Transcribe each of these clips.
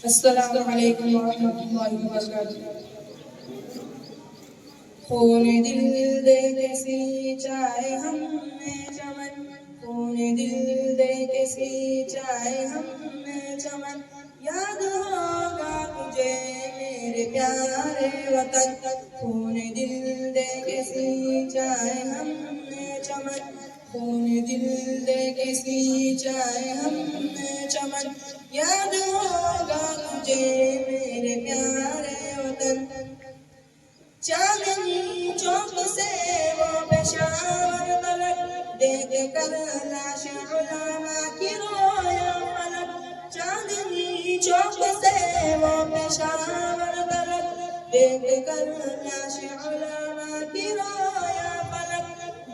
अस्सलामु अलैकुम व रहमतुल्लाहि व बरकातुहू। खून दिल दे के सींचाए हमने चमन, खून दिल दे के सींचाए हमने चमन। याद होगा तुझे मेरे प्यारे वतन, खून दिल दे के सींचाए हमने चमन, खून दिल दे के सींचाए हमने चमन। याद होगा तुझे मेरे प्यारे वतन। चांदनी चौक से वो पेशावर तलक, देख कर लाश उलमा की रोया फलक। चांदनी चौक से वो पेशावर तलक, देख कर लाश उलमा की रोया फलक,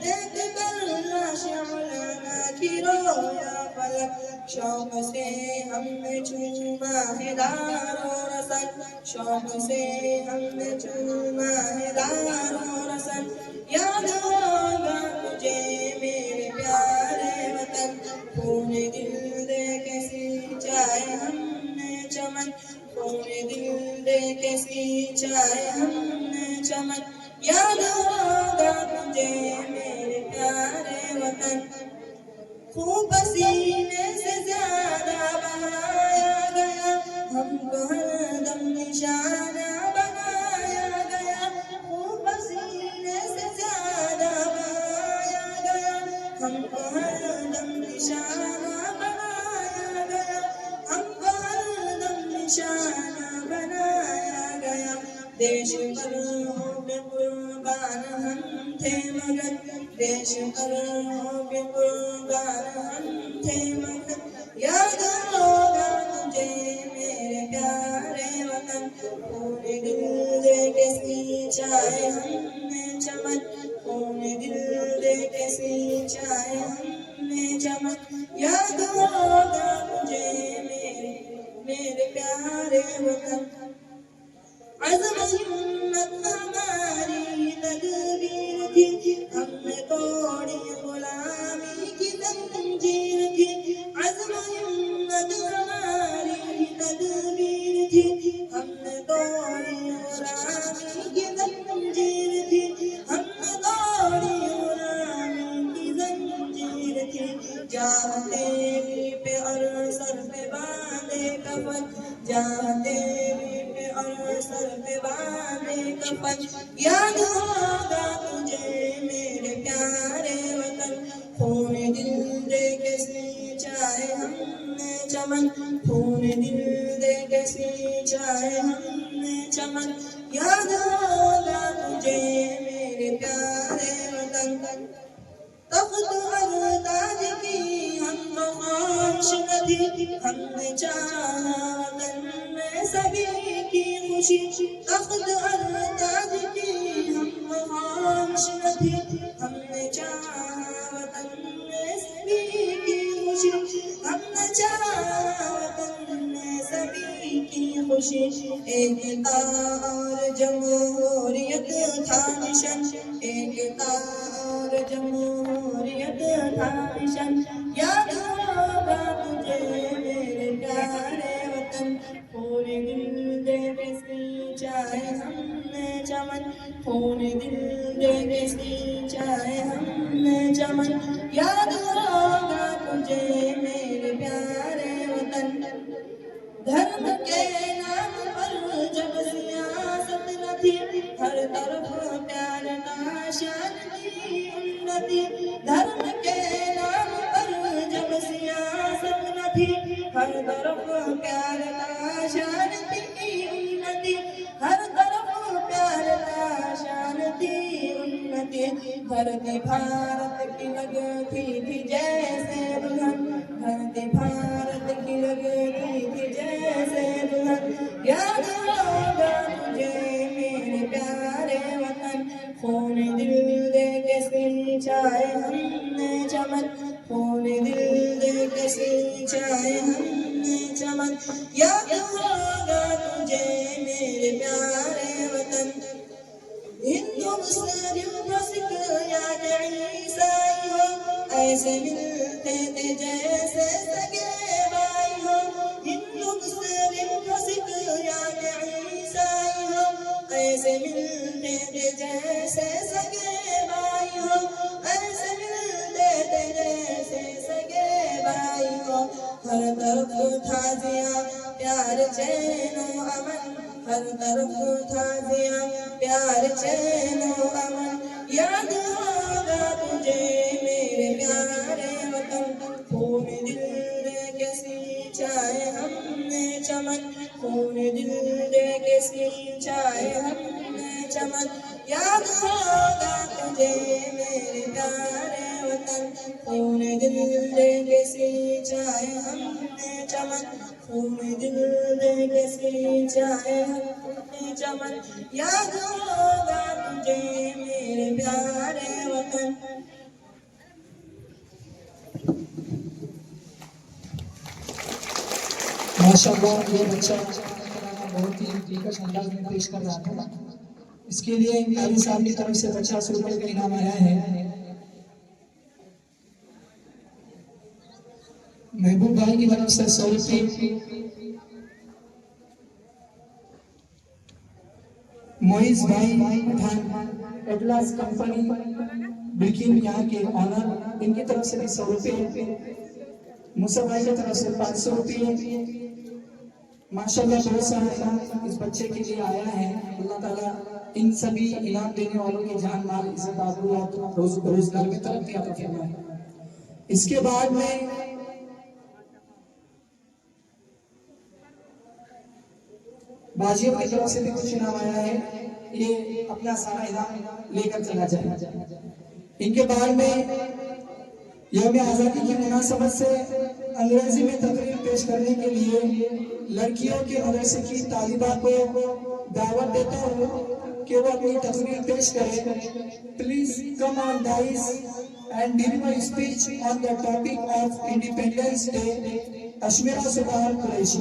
देख कर लाश उलमा की रोया फलक। शौक से हमने चूमा है दारो रसन, शौक से हमने चूमा है दारो रसन। याद होगा तुझे मेरे प्यारे वतन, खून दिल दे के सींचाए हमने चमन, खून दिल दे के सींचाए हमने चमन। याद होगा तुझे मेरे प्यारे वतन। खूब पसीने से ज्यादा बहाया गया, हमको हरदम निशाना बनाया गया। खूब पसीने से ज्यादा बहाया गया, हमको हरदम निशाना बनाया गया, हमको हरदम निशाना बनाया गया। देश पर हो के कुर्बान हम थे मगर, देश पर हो के कुर्बान हम थे मगर। याद होगा तुझे मेरे प्यारे वतन, खून दिल दे के सींचाए हमने चमन, खून दिल दे के सींचाए हमने चमन। याद होगा तुझे मेरे प्यारे वतन। अज़्म हिम्मत हमारी तदबीर थी, हमने तोड़ी गुलामी की जंजीर थी। अज़्म हिम्मत हमारी तदबीर थी, हमने तोड़ी गुलामी की जंजीर थी, हमने तोड़ी गुलामी की जंजीर थी। जाते पे और सर पे बांधे कफन, जाते और सर पे बांधे कफन। याद होगा तुझे मेरे प्यारे वतन, खून दिल दे के सींचाए हमने चमन, खून दिल दे के सींचाए हमने चमन। याद होगा तुझे मेरे प्यारे वतन। तख्त और ताज की हमको ख्वाहिश न थी, हमने चाहा वतन में सभी की खुशी। तख्त और ताज की हमको ख्वाहिश न थी, हमने चाहा वतन में सभी की खुशी, हमने चाहा वतन में सभी की खुशी। एकता और जमहूरियत था मिशन, एकता और जमहूरियत था मिशन। याद होगा तुझे मेरे प्यारे वतन, खून दिल दे के सींचाए हमने चमन, खून दिल दे के सींचाए हमने चमन। याद होगा तुझे मेरे प्यारे वतन। धर्म के नाम पर जब सियासत न थी, हर तरफ प्यार नाशान की उन्नति। धर्म के नाम पर जब सियासत न थी, हर तरफ प्यार नाशान की उन्नति, हर तरफ प्यार नाशान की उन्नति। धरती भारत की लगती थी जैसे दुल्हन, धरती भारत की लगती थी जैसे दुल्हन। याद होगा तुझे मेरे प्यारे वतन, खून दिल दे के सींचाए हमने चमन, खून दिल दे के सींचाए हमने चमन। याद होगा तुझे मेरे प्यारे वतन। हिंदू मुस्लिम को सिख या ईसाई हो, ऐसे मिलते थे जैसे सगे भाई हो। हिंदू मुस्लिम को ऐसे मिलते थे जैसे सगे भाई हो, ऐसे मिलते थे जैसे सगे भाई हो। हर तरफ था जिया प्यार चैनो अमन, हर तरफ था जिया प्यार चैनो अमन। याद होगा तुझे मेरे प्यारे वतन, खून दिल दे के सिंचाए हमने चमन, खून दिल दे के सिंचाए हमने चमन। याद होगा तुझे मेरे प्यारे वतन, खून दिल दे के सिंचाए हमने चमन, खून दिल दे के सिंचाए हमने चमन। याद होगा तुझे मेरे प्यारे वतन। माशाअल्लाह ये बच्चा बहुत ही दिलकश अंदाज में पेश कर रहा था। इसके लिए काजी साहब की तरफ से 50 रुपए का इनाम आया है। महबूब भाई की तरफ से 100 रुपये, मोइज भाई पठान एटलास कंपनी बिल्किन यहाँ के ऑनर, इनकी तरफ से भी 100 रुपये, मूसा भाई की तरफ से 500 रुपये। माशाल्लाह बहुत सारा इनाम इस बच्चे के लिए आया है। अल्लाह ताला इन सभी इनाम देने वालों की जान माल इज्जत आबरू और रोजगार में तरक्की अता फरमाए। इसके बाद में बाजियों की तरफ से भी कुछ इनाम आया है, ये अपना सारा इनाम लेकर चला जाए। इनके बाद में यौम आज़ादी की मुनासबत से अंग्रेजी में तकरीर पेश करने के लिए लड़कियों के मदरसे की तालिबा को दावत देता हूँ कि वो अपनी तकरीर पेश करें। Please come on guys and deliver speech on the topic of Independence Day. Ashmera Sultan Qureshi.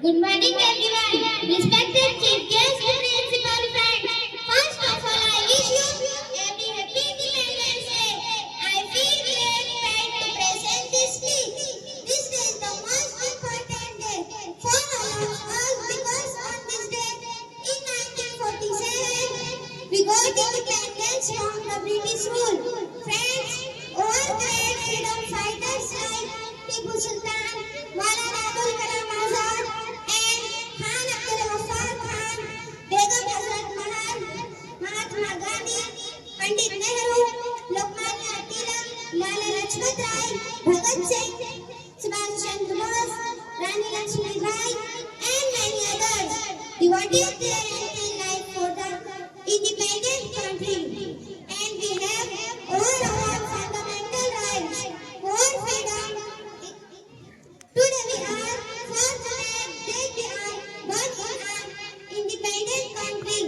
Good morning, everyone. Respected chief guest, principal friends. First of all, I wish you every happy Independence Day. I feel great pride to present this speech. This day is the most important day for all of us because on this day, in 1947, we got independence from the British rule. Friends, all great freedom fighters like Tipu Sultan, Maulana Abul Kalam Azad, Khan Abdul Ghaffar Khan, Begum Hazrat Mahal, Mahatma Gandhi, Pandit Nehru, Lokmanya Tilak, Lala Lajpat Rai, Bhagat Singh, Subhash Chandra Bose, Rani Lakshmi Bai, and many others devoted their entire life for the independent country. And we have all our fundamental rights for freedom. Today we are fortunate that we are born in an independent country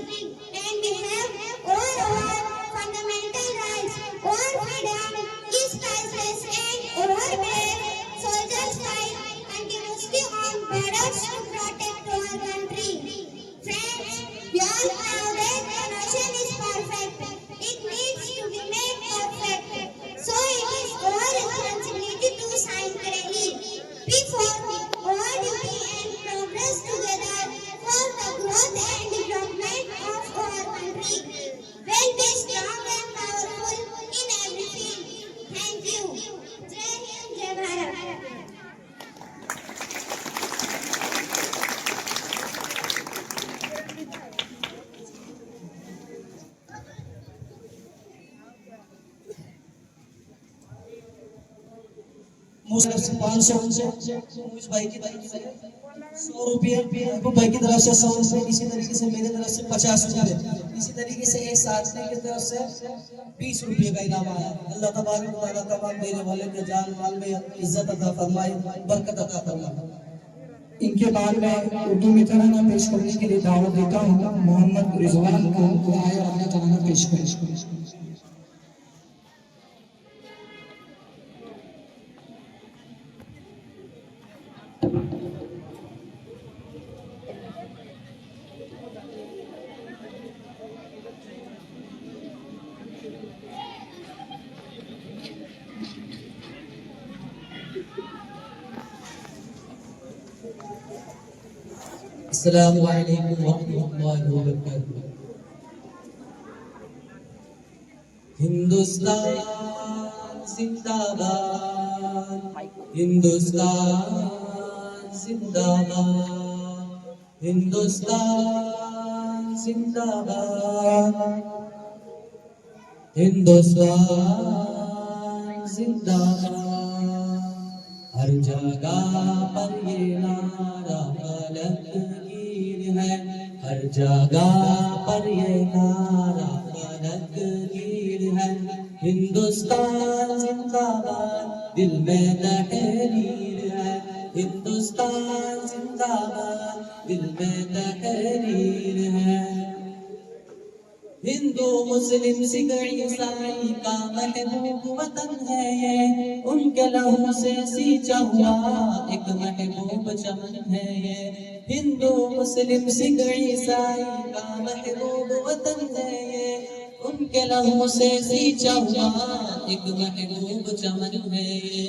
and we have all our fundamental rights. Our freedom is priceless and our brave soldiers fight continuously on borders to protect our country. Friends, 500 मुझ भाई की तरफ से 100 रुपये, आपको भाई की तरफ से 100 रुपये, इसी तरीके से मेरे तरफ से 50 रुपये, इसी तरीके से एक साथी की तरफ से 20 रुपये का इनाम आया। अल्लाह तबारक व तआला तमाम देने वाले के जान माल में इज्जत अता फरमाए, बरकत अता फरमाए। इनके बाद में उर्दू में तराना पेश करने के लिए दावत देता हूँ मोहम्मद रिजवान को, आए और अपना तराना पेश करें। अस्सलामु अलैकुम वरहमतुल्लाहि वबरकातुहू। हिंदुस्तान जिंदाबाद, हिंदुस्तान जिंदाबाद, हिंदुस्तान जिंदाबाद, हिंदुस्तान जिंदाबाद। हर जगह पर ये नारा बुलंदगीर है, हर जगह पर ये नारा बुलंदगीर है। हिंदुस्तान जिंदाबाद, दिल में तहरीर है, हिंदुस्तान जिंदाबाद, दिल में तहरीर है। हिंदू मुस्लिम सिख ईसाई का महबूब वतन है ये, उनके लहू से सींचा हुआ एक महबूब चमन है ये। हिंदू मुस्लिम सिख ईसाई का महबूब वतन है ये, उनके लहू से सींचा हुआ एक महबूब चमन है ये।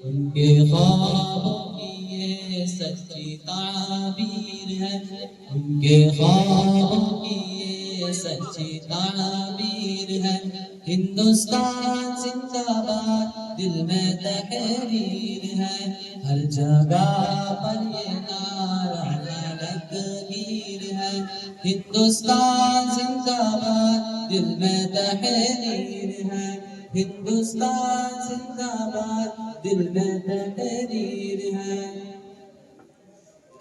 उनके ख्वाबों की ये सच्ची ताबीर है, उनके ख्वाबों की सच्ची ताबीर है। हिंदुस्तान जिंदाबाद, दिल में तहरीर है, हर जगह पर ये नारा बुलंदगीर है। हिंदुस्तान जिंदाबाद, दिल में तहरीर है, हिंदुस्तान जिंदाबाद, दिल में तहरीर है।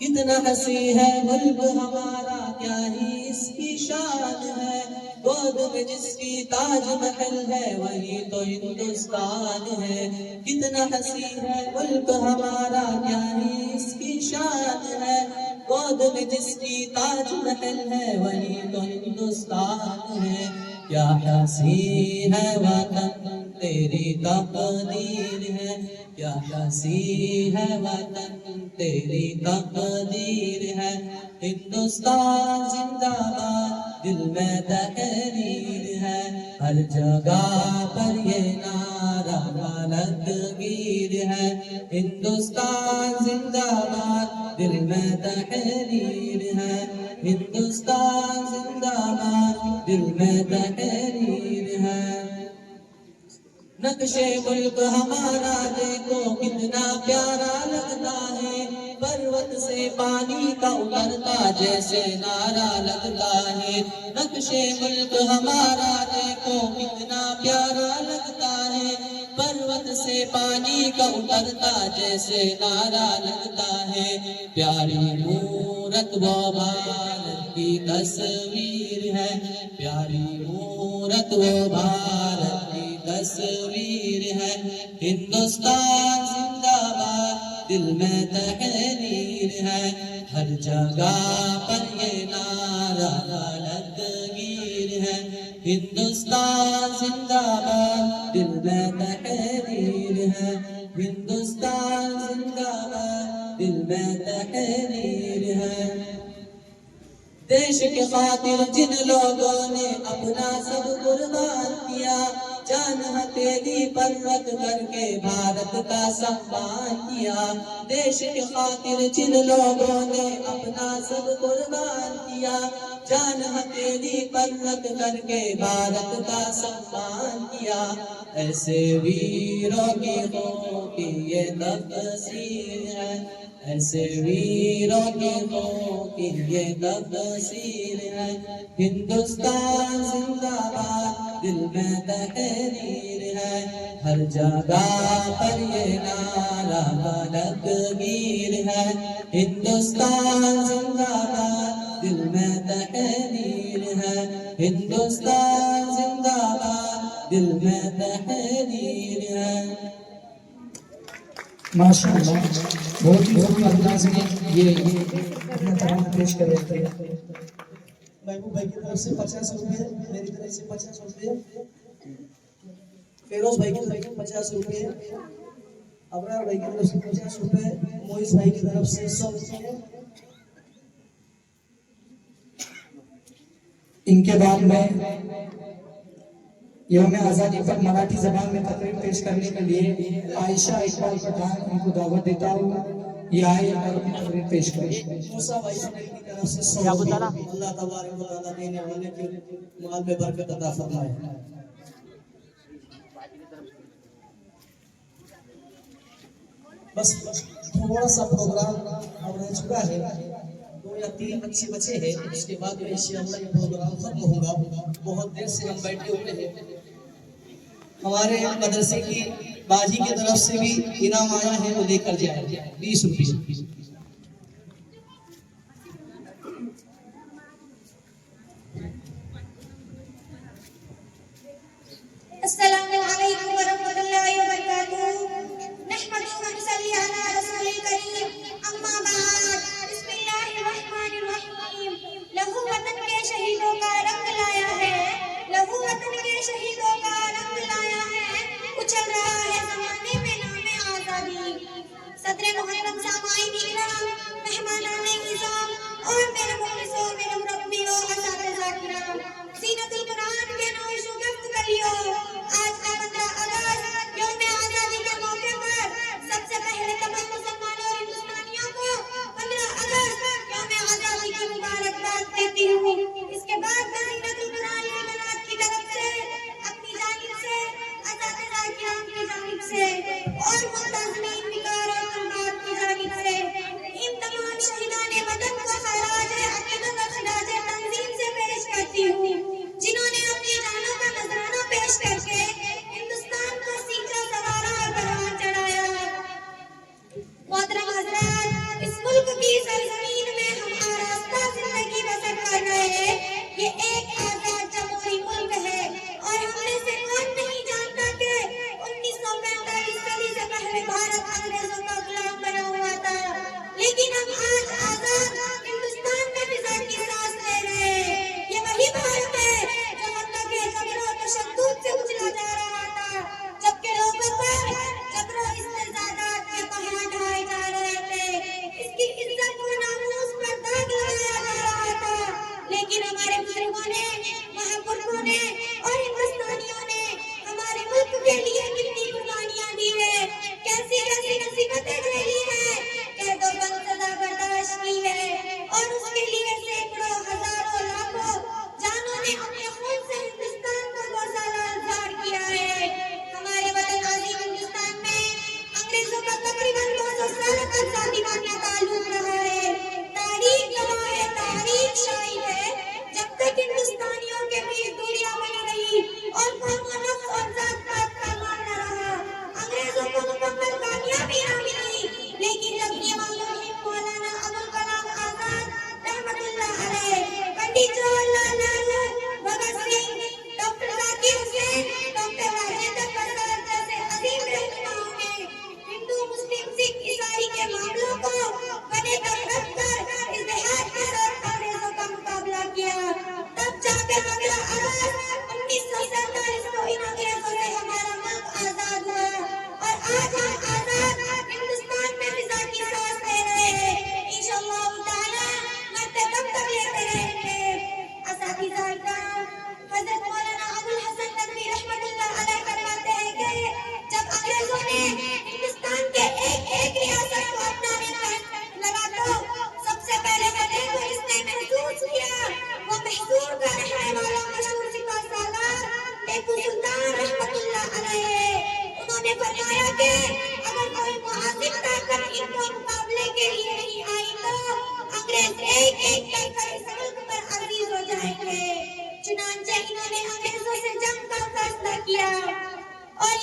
कितना हसी है मुल्क हमारा, क्या ही इसकी शान है, गोद में जिसकी ताजमहल है वही तो हिंदुस्तान है। कितना हसी है मुल्क हमारा, क्या ही इसकी शान है, गोद में जिसकी ताजमहल है वही तो हिंदुस्तान है। क्या हसी है वतन तेरी तकदीर है, क्या हसी है वतन तेरी तकदीर है। हिंदुस्तान जिंदाबाद, दिल में तहरीर है, हर जगह पर ये नारा बुलंदगीर है। हिंदुस्तान जिंदाबाद, दिल में तहरीर है, हिंदुस्तान जिंदाबाद, दिल में तहरीर है। नक्शे मुल्क हमारा देखो कितना प्यारा लगता है, पर्वत से पानी का उतरता जैसे नारा लगता है। नक्शे मुल्क हमारा देखो कितना प्यारा लगता है, पर्वत से पानी का उतरता जैसे नारा लगता है। प्यारी मूरत वो भारत की तस्वीर है, प्यारी मूरत वो भारत की तस्वीर है। हिंदुस्तान जिंदाबाद, दिल में तहरीर है, हर जगह पर ये नारा बुलंदगीर है। हिंदुस्तान जिंदाबाद, दिल में तहरीर है, हिंदुस्तान जिंदाबाद, दिल में तहरीर है। देश के खातिर जिन लोगों ने अपना सब कुर्बान किया, जान हथेली पर रख करके भारत का सम्मान किया। देश के खातिर जिन लोगों ने अपना सब कुर्बान किया, जान हथेली पर रख करके भारत का सम्मान किया। ऐसे वीरों की हो कि ये तफसीर है, ऐसे वीरों की हो कि ये तफसीर है। हिंदुस्तान जिंदाबाद, दिल में तहरीर है, हर जगह पर ये नारा बलकबीर है। हिंदुस्तान जिंदाबाद, दिल में तहरीर है, हिंदुस्तान जिंदाबाद, दिल में तहरीर है। माशाअल्लाह, बहुत ही अंदाज में ये अपना तराना पेश कर रहे थे। महबूब भाई की तरफ से 50 रुपये, मेरी तरफ से 50 रुपये, फिरोज भाई की तरफ से 50 रुपये, अबरार भाई की तरफ से 50 रुपये, मोइस भाई की तरफ से 100 रुपये। इनके बाद में यौम आज़ादी पर मराठी जबान में तकरीर पेश करने के लिए आयशा इकबाल पठान उनको दावत देता हूँ, ये आए और अपनी तकरीर पेश करें। मूसा भाई की तरफ से 100 रुपये। अल्लाह तबारक व तआला देने वाले के माल में बरकत अता फरमाए। बस थोड़ा सा प्रोग्राम अब रह चुका है, 2 या 3 बच्चे बचे हैं, उसके बाद इंशाअल्लाह ये प्रोग्राम खत्म होगा। बहुत देर से हम बैठे हुए हैं। हमारे मदरसे की बाजी की तरफ से भी इनाम आया है, वो लेकर जाए 20 रुपये। अस्सलामु अलैकुम व रहमतुल्लाहि व बरकातुहू। नहमदुहु व नसल्ली अला रसूलिल करीम। अम्मा बाद। बिस्मिल्लाहिर्रहमानिर्रहीम। लहू वतन के शहीदों का रंग लाया है, लहू वतन के शहीदों का रंग लाया है, उछल रहा है ज़माने में नामे आज़ादी। सदर मुहर्रम, सामाईन इकराम, मेहमानाने इज़ाम और मेरे मुखलिसों, मेरे मुरब्बियों, असातिज़ा किराम, ज़ीनतुल कुरान के नौशो गलियों, आज का 15 अगस्त यौम आज़ादी के मौके पर सबसे पहले तमाम मुसलमानों और हिंदुस्तानियों को 15 अगस्त यौम आज़ादी की मुबारकबाद देती हूँ। इसके बाद मैं ज़ीनतुल कुरान लिलबनात की तरफ से, अपनी जानिब से, असातिज़ा किराम की जानिब से और मुंतज़मीन विकार और तलबात की जानिब से इन तमाम शहीदाने वतन को खराज अक़ीदत और खराज तंज़ीम से पेश करती हूँ, जिन्होंने अपनी जानों का नजराना पेश करके हिंदुस्तान को सींचा, सवारा और परवान चढ़ाया। मोहतरम हज़रात, इस मुल्क की सरजमीन में हम आरास्ता जिंदगी बसर कर रहे हैं। ये एक आजाद जमहूरी मुल्क है और हमने से कौन नहीं जानता कि 1945 सदी से पहले भारत अंग्रेजों का गुलाम बना हुआ था, लेकिन हम आज आजाद हिंदुस्तान में फिजा की सांस ले रहे हैं। ये वही भारत है जो हत्या के जबर और तशद्दुद से उछला जा रहा था, जबकि लोगों पर जबर और इस्तेज़ादात के पहाड़ ढाए जा रहे थे। इसकी इज्जत और नामूस पर दाग लगाया जा रहा था, लेकिन हमारे बुजुर्गों ने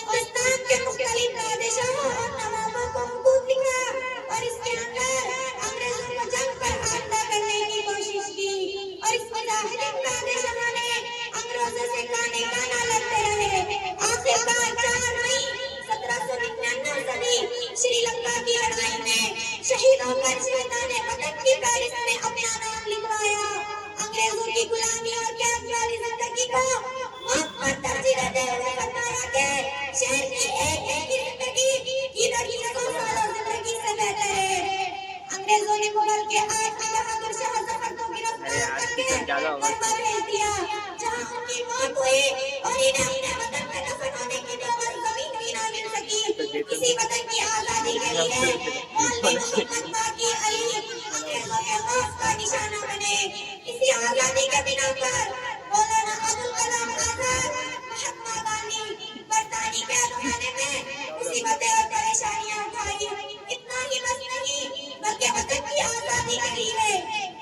हिंदुस्तान के मुख्तलिफ बादशाहों और नवाबों को हुकूक लिखा और इसके अंदर अंग्रेजों को जंग पर आमादा करने की कोशिश की और इस मुजाहिदीन बादशाहों ने अंग्रेजों से काने काना लड़ते रहे। आखिरकार 4 मई 1799 ईस्वी श्रीलंका की लड़ाई में शहीद होकर मैदान वतन की फहरिस्त में अपना नाम लिखवाया। अंग्रेजों की गुलामी और कैद वाली जिंदगी को मौत पर तरजीह देते हुए बताया कि शहर की एक जिंदगी इधर की 100 सालों जिंदगी से बेहतर है। अंग्रेजों ने मुगल के 8 बहादुर शाह जफर को गिरफ्तार करके बर्मा भेज दिया, जहां उनकी मौत हुई और इन्हें अपने वतन में दफन होने की जमीन भी ना मिल सकी। इसी वतन की आजादी के लिए मौलवी मोहम्मद बाकी अली अंग्रेजों के खौफ का निशाना बने। इसी आजादी के बिना पर मौलाना अबुल कलाम आजाद, महात्मा गांधी बरतानी कैदखाने में मुसीबतें और परेशानियां उठाई। इतना ही बस नहीं बल्कि वतन की आजादी के लिए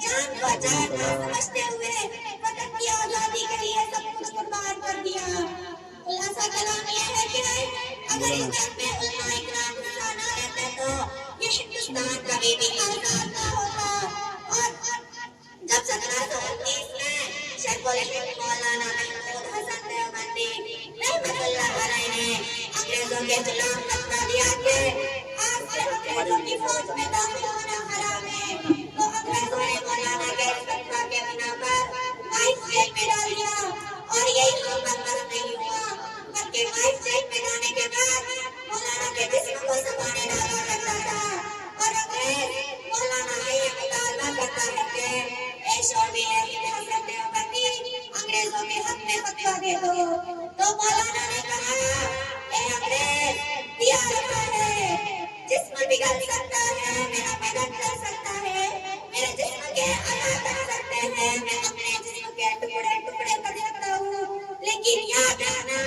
जान को जान ना समझते हुए वतन की आजादी के लिए सब कुछ कुर्बान कर दिया। खुलासा कलाम यह है कि अगर इस जंग में उलमा इकराम हिस्सा ना लेते तो ये हिंदुस्तान कभी भी आजाद ना होता। और जब 1719 में शेखुल हिंद मौलाना महमूद हसन देवबंदी रहमतुल्लाह अलैह ने अंग्रेजों के खिलाफ फतवा दिया कि आज से अंग्रेजों की फौज में दाखिल होना हराम है, तो अंग्रेजों ने मौलाना के इस फतवा के बिना पर वाइस जेल में डाल दिया। और यही हुकूमत बस नहीं हुआ बल्कि वाइस जेल में जाने के बाद मौलाना के जिस्म को समाने डाला करता था। और अंग्रेज मौलाना ये मुतालबा करता है कि अंग्रेजों के हक में फतवा दे दो, तो मौलाना ने कहा अंग्रेज दिया रखा है, जिस्म बिगड़ सकता है, मेरा बदन कर सकता है, मेरे जिस्म के अदा कर सकते हैं, मैं अपने जिस्म के टुकड़े टुकड़े कर सकता हूँ, लेकिन याद रखना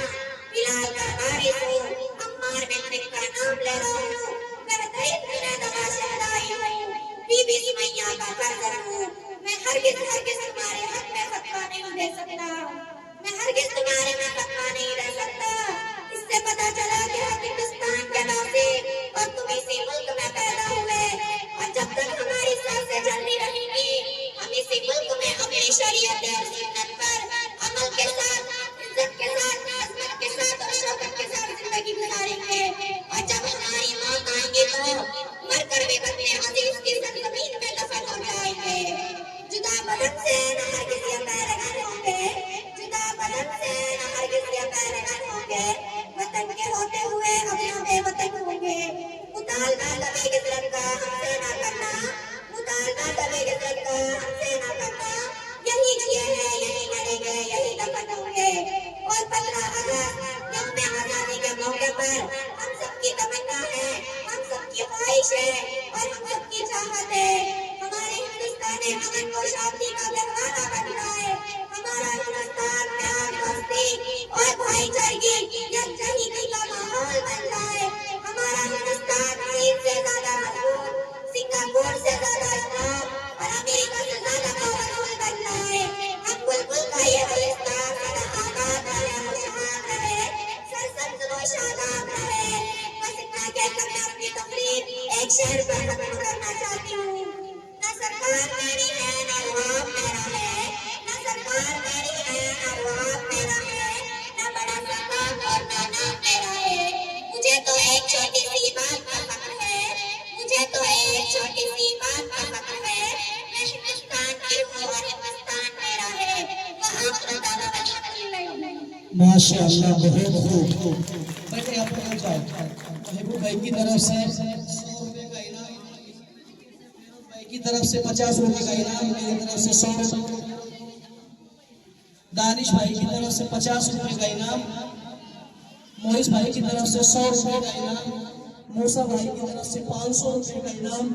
बिलाल का वारिस हूँ, अम्मार बिन का नाम ले रहा हूँ, मैं दरिद्र दवा शहदाई हूँ, बीबी सुमैया का कर्ज हूँ, मैं हरगिज़ तुम्हारे हक में फतवा नहीं दे सकता, मैं हरगिज़ तुम्हारे में फतवा नहीं दे सकता। इससे पता चला कि हम हिंदुस्तान के वासी और तुम इसी मुल्क में पैदा हुए और जब तक हमारी सांसें चलती रहेंगी हम इसी मुल्क में अपनी शरीयत और सुन्नत पर अमल के साथ, इज्जत के साथ, अज़मत के साथ और शौकत के साथ जिंदगी गुजारेंगे। और जब हमारी मौत आएगी तो मरकर भी अपने अजीज की ज़मीन में दफन हो जाएंगे। जुदा बदन से न हरगिज़ ये पैरगान होंगे, जुदा बदन से न हरगिज़ ये पैरगान होंगे, वतन के होते हुए हम यहाँ बेवतन होंगे। मुतालबा कभी हिजरत का हमसे ना करना, मुतालबा कभी हिजरत का हमसे ना करना, यही किए हैं, यही मरेंगे, यही दफन होंगे। और 15 अगस्त यौम आज़ादी के मौके पर हम सबकी तमन्ना है, हम सबकी ख्वाहिश है और हम सबकी चाहत है हमारे हिंदुस्तान अमन और शांति का गहवारा बन रहा है। हमारा हिंदुस्तान प्यार, दोस्ती और भाईचारगी यकजहती का माहौल बन रहा है। हमारा हिंदुस्तान चीन से ज्यादा मजबूत, सिंगापुर से ज्यादा स्ट्रॉन्ग और अमेरिका से ज्यादा पावरफुल बन रहा है। हम बुलबुल का ये गुलिस्तान सदा आबाद रहे, खुशहाल रहे, सरसब्ज व शादाब रहे। बस इतना कहकर मैं अपनी तकरीर एक शेर पर खत्म करना चाहती हूँ। न सरकार मेरी है, न रुआब मेरा है, न सरकार मेरी है, न रुआब मेरा है, न बड़ा सरकार और न नाम मेरा है। मुझे तो एक छोटी सी बात का फख्र है, मुझे तो एक छोटी सी बात का फख्र है, मैं हिंदुस्तान की हूँ और हिंदुस्तान मेरा है। माशाअल्लाह, बहुत खूब। बैठे आप लोग जाओ। महबूब भाई की तरफ से 100 रुपए का इनाम, भाई की तरफ से 50 रुपए का इनाम, मेरी तरफ से 100, दानिश भाई की तरफ से 50 रुपए का इनाम, मोहिस भाई की तरफ से 100 रुपए का इनाम, मूसा भाई की तरफ से 500 रुपए का इनाम,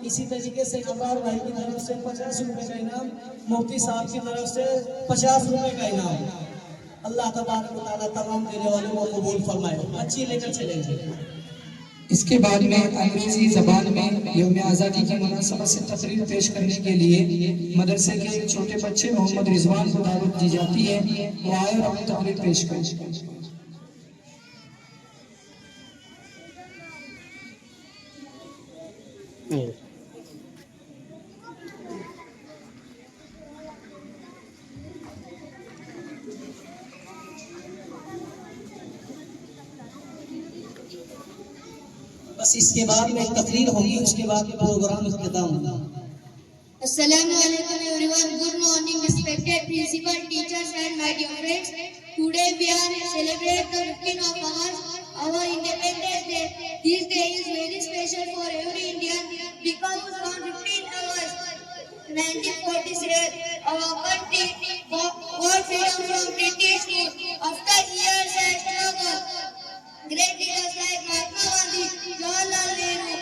इसी तरीके से अबार भाई की तरफ से 50 रुपए का इनाम, मुफ्ती साहब की तरफ से 50 रुपए का इनाम। अल्लाह तबारक व तआला तमाम देने वालों को कबूल फरमाए, अच्छी लेकर चलेंगे। इसके बाद में अंग्रेजी जबान में यौम आज़ादी की मुनासबत से तकरीर पेश करने के लिए मदरसे के एक छोटे बच्चे मोहम्मद रिजवान को दावत दी जाती है। वो आए और अपनी तकरीर पेश करें। बस इसके बाद में एक तकरीर होगी, उसके बाद प्रोग्राम इख्तिताम होगा। Assalamu alaikum everyone. Good morning, respected principal, teachers and my dear friends. Today we are celebrate the 15th of August, our Independence Day. This day is very special for every Indian because on 15th August 1947, our country got freedom from British rule. After years and struggle, great leaders like Mahatma Gandhi, Jawaharlal Nehru,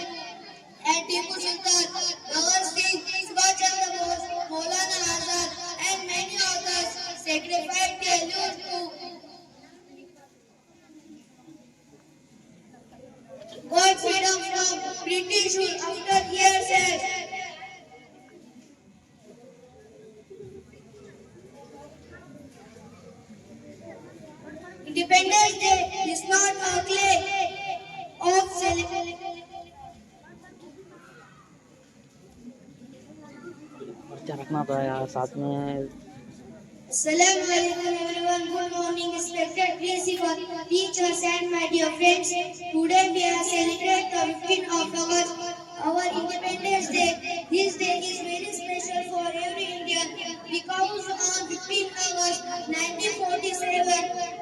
and Tipu Sultan, Bhagat Singh, Subhash Chandra Bose, Maulana Azad, and many others sacrificed their lives to got freedom from British rule after years and Independence Day is not a clay of celebration. रखना था यार साथ में। Assalamu alaikum everyone. Good morning, respected principal, teachers and my dear friends. Today we are celebrating the 15th of August, our Independence Day. This day is very special for every Indian because on 15th August 1947,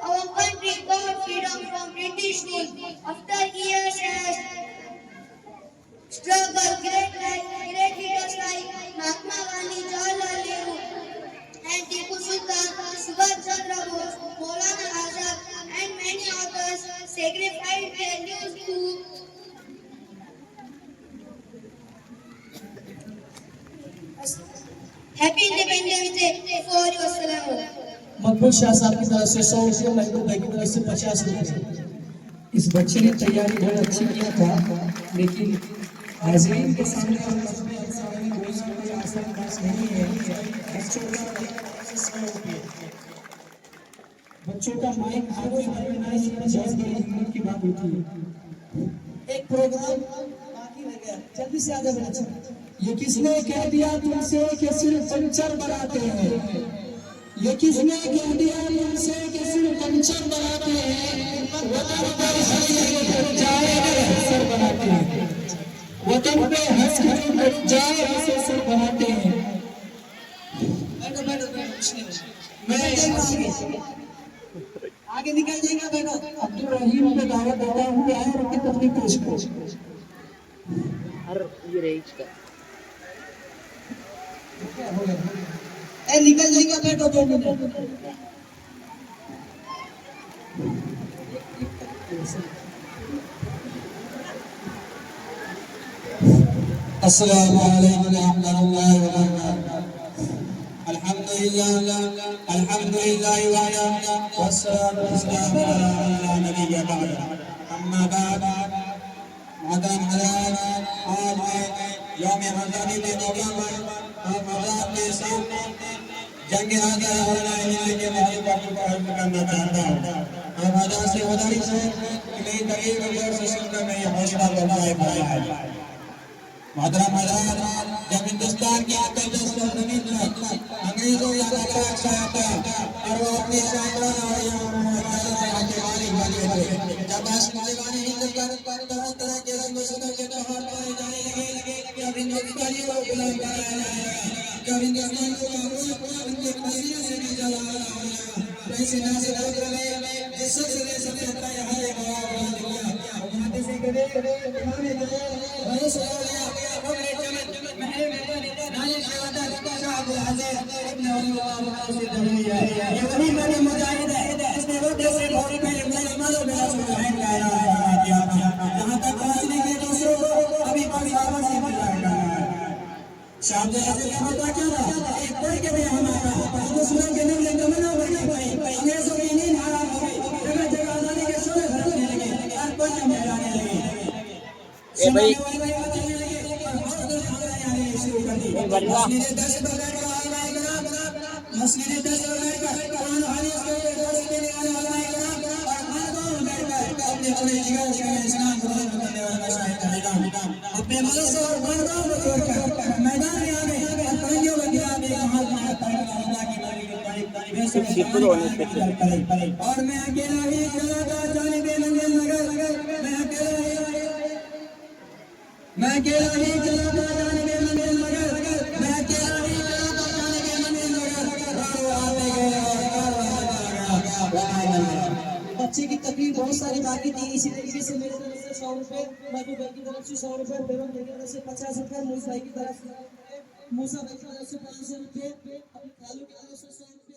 our country got freedom from British rule. After years and struggle, great leaders like Mahatma Gandhi, Jawaharlal Nehru, and Tipu Sultan, Subhash Chandra Bose, Maulana Azad, and many others sacrificed their lives to Happy Independence Day for you. Assalamu alaikum. मकबूल शाह साहब की तरफ से 100 रुपये, महबूब भाई की तरफ से 50 रुपये। इस बच्चे ने तैयारी बहुत अच्छी किया था, लेकिन हाजिरीन के सामने और मजमे इंसान में कोई आसान बात नहीं है। बच्चों का माइक आगे बढ़ना इसमें बहुत बड़ी हिम्मत की बात होती है। एक प्रोग्राम बाकी रह गया, जल्दी से आगे बढ़ा। ये किसने कह दिया तुमसे कि सिर्फ पंचर बनाते हैं? ये किसने कह दिया तुमसे कि सिर्फ पंचर बनाते हैं? वतन पर हंस के जो बढ़ जाए सर बनाते हैं। वतन पे हंस के जो बढ़ जाए उसे सर बनाते हैं। बैठो बैठो बैठो, मैं आगे निकल जाएगा। बैठो। अब्दुल रहीम पे दावा देता हूँ आए और उनकी तकलीफ पेश करो। हर ये रईस का ए निकल जाएगा। बैठो 2 मिनट। अस्सलामु अलैकुम व रहमतुल्लाहि व बरकातुहू। अल्हम्दुलिल्लाह वस्सलातु वस्सलामु अला नबिय्यिना बाद। अम्मा बाद मदन हलाल आज यौम आज़ादी के मौके पर और आज़ाद के सामने जंग आज़ाद होना है के मेरी बात को अर्ज करना चाहता हूँ। और आज़ाद से गुजारिश है कि मेरी तकरीर को गौर से सुनकर मैं ये हौसला बढ़ाए पाया है। मातरम आज़ाद जब हिंदुस्तान की मुक़द्दस ज़मीन पर अंग्रेजों या लड़ाक छाया था और वो अपनी शायराना और के मालिक बने थे। जब आसमानी हिंदुस्तान पर तरह तरह के रंग सुनर के त्योहार मनाए जाने लगे, जब हिंदुस्तानियों को गुलाम बनाया जाएगा, जब हिंदुस्तानियों का मुल्क उनके नजरिए से भी जलाया जाएगा, वैसे नासिर में जिस सिलसिले से अपना यहाँ एक बात से करे हमारे जो भाई सोया ये वही मेरे मुजाहिद है जिसने रोटे से भौरी में मजो मेरा सुबहान गाया किया था। जहाँ तक पहुँचने के दूसरों को अभी बड़ी आवाज से बुलाएगा। शाम ऐसे होता क्या था एक कोई के भी हमारा मुसलमान के निकले कमना बनी भाई अंग्रेजों की नींद हराम हो गई। जगह जगह आजादी के शोर भरने लगे, हर कोई में जाने लगे। ए भाई मस्जिद 10 कुरान हदीस के दर्स देने वाले उलमा इकराम और खानों में बैठकर अपने अपने जिगर से इस्लाम ग्रहण करने वाला शाहिद निजाम अपने मदद और मर्दों को छोड़कर मैदान में आ गए और पंजों में गिरा दे महात्मा अल्लाह की नबी के तारीफ और मैं अकेला ही चला था जाने के मंजिल नगर मैं अकेला ही चला था जाने के मंजिल नगर मैं अकेला ही चला था जाने के मंजिल नगर आते गए बच्चे की तकलीफ बहुत सारी बाकी थी। इसी तरीके से मेरी तरफ से 100 रुपए, मधु भाई की तरफ से 100 रुपए, बेगम भाई की तरफ से 50 रुपए, मूसा भाई की तरफ से 500 रुपए, अपने खालू की तरफ से 100 रुपए।